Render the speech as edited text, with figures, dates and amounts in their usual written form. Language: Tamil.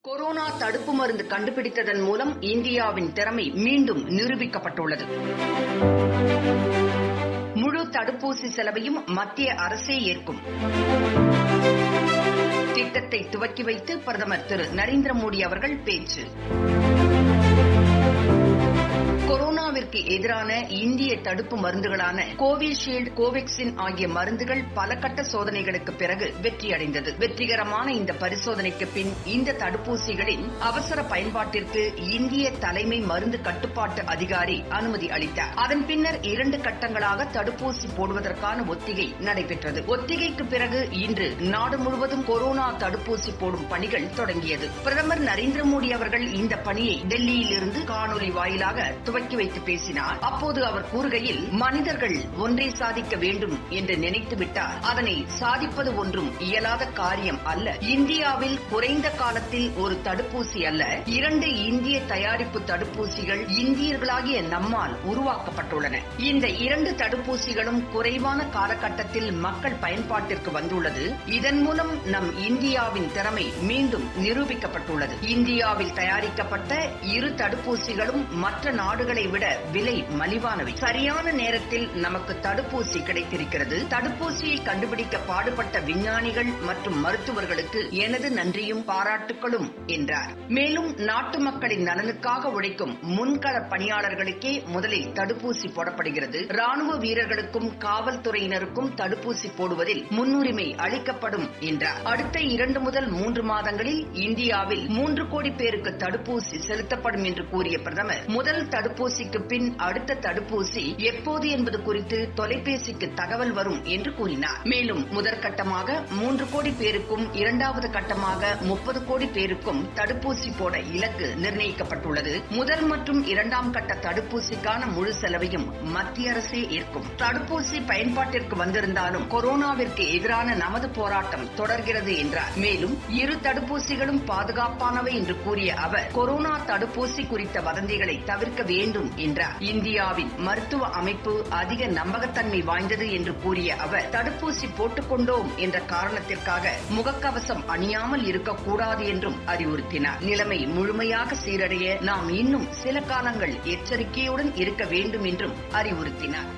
கொரோனா தடுப்பு மருந்து கண்டுபிடித்ததன் மூலம் இந்தியாவின் திறமை மீண்டும் நிரூபிக்கப்பட்டுள்ளது. முழு தடுப்பூசி செலவையும் மத்திய அரசே ஏற்கும். திட்டத்தை துவக்கி வைத்து பிரதமர் திரு நரேந்திர மோடி அவர்கள் பேச்சு. கொரோனாவிற்கு எதிரான இந்திய தடுப்பு மருந்துகளான கோவிஷீல்டு, கோவேக்சின் ஆகிய மருந்துகள் பல கட்ட சோதனைகளுக்கு பிறகு வெற்றியடைந்தது. வெற்றிகரமான இந்த பரிசோதனைக்கு பின் இந்த தடுப்பூசிகளின் அவசர பயன்பாட்டிற்கு இந்திய தலைமை மருந்து கட்டுப்பாட்டு அதிகாரி அனுமதி அளித்தார். அதன் பின்னர் 2 கட்டங்களாக தடுப்பூசி போடுவதற்கான ஒத்திகை நடைபெற்றது. ஒத்திகைக்கு பிறகு இன்று நாடு முழுவதும் கொரோனா தடுப்பூசி போடும் பணிகள் தொடங்கியது. பிரதமர் நரேந்திர மோடி அவர்கள் இந்த பணியை டெல்லியில் இருந்து காணொலி வாயிலாக துவக்கி வைத்து பேசினார். அப்போது அவர் கூறுகையில், மனிதர்கள் ஒன்றை சாதிக்க வேண்டும் என்று நினைத்து விட்டால் அதனை சாதிப்பது ஒன்றும் இயலாத காரியம் அல்ல. இந்தியாவில் குறைந்த காலத்தில் ஒரு தடுப்பூசி அல்ல, 2 இந்திய தயாரிப்பு தடுப்பூசிகள் இந்தியர்களாகிய நம்மால் உருவாக்கப்பட்டுள்ளன. இந்த 2 தடுப்பூசிகளும் குறைவான காலகட்டத்தில் மக்கள் பயன்பாட்டிற்கு வந்துள்ளது. இதன் மூலம் நம் இந்தியாவின் திறமை மீண்டும் நிரூபிக்கப்பட்டுள்ளது. இந்தியாவில் தயாரிக்கப்பட்ட 2 தடுப்பூசிகளும் மற்ற நாடுகளை விட விலை மலிவானவை. சரியான நேரத்தில் நமக்கு தடுப்பூசி கிடைத்திருக்கிறது. தடுப்பூசியை கண்டுபிடிக்க பாடுபட்ட விஞ்ஞானிகள் மற்றும் மருத்துவர்களுக்கு எனது நன்றியும் பாராட்டுகளும் என்றார். மேலும் நாட்டு மக்களின் நலனுக்காக உழைக்கும் முன்கள பணியாளர்களுக்கே முதலில் தடுப்பூசி போடப்படுகிறது. ராணுவ வீரர்களுக்கும் காவல்துறையினருக்கும் தடுப்பூசி போடுவதில் முன்னுரிமை அளிக்கப்படும் என்றார். அடுத்த 2 முதல் 3 மாதங்களில் இந்தியாவில் 3 கோடி பேருக்கு தடுப்பூசி செலுத்தப்படும் என்று கூறிய பிரதமர், முதல் தடுப்பூசிக்கு பின் அடுத்த தடுப்பூசி எப்போது என்பது குறித்து தொலைபேசிக்கு தகவல் வரும் என்று கூறினார். மேலும் முதற்கட்டமாக 3 கோடி பேருக்கும், 2வது கட்டமாக 30 கோடி பேருக்கும் தடுப்பூசி போட இலக்கு நிர்ணயிக்கப்பட்டுள்ளது. முதல் மற்றும் 2ஆம் கட்ட தடுப்பூசிக்கான முழு செலவையும் மத்திய அரசே ஏற்கும். தடுப்பூசி பயன்பாட்டிற்கு வந்திருந்தாலும் கொரோனாவிற்கு எதிரான நமது போராட்டம் தொடர்கிறது என்றார். மேலும் 2 தடுப்பூசிகளும் பாதுகாப்பானவை என்று கூறிய அவர், கொரோனா தடுப்பூசி குறித்த வதந்திகளை தவிர்க்க வேண்டும் என்றார். இந்தியாவின் மருத்துவ அமைப்பு அதிக நம்பகத்தன்மை வாய்ந்தது என்று கூறிய அவர், தடுப்பூசி போட்டுக்கொண்டோம் என்ற காரணத்திற்காக முகக்கவசம் அணியாமல் இருக்கக்கூடாது என்றும் அறிவுறுத்தினார். நிலைமை முழுமையாக சீரடைய நாம் இன்னும் சில காலங்கள் எச்சரிக்கையுடன் இருக்க வேண்டும் என்றும் அறிவுறுத்தினார்.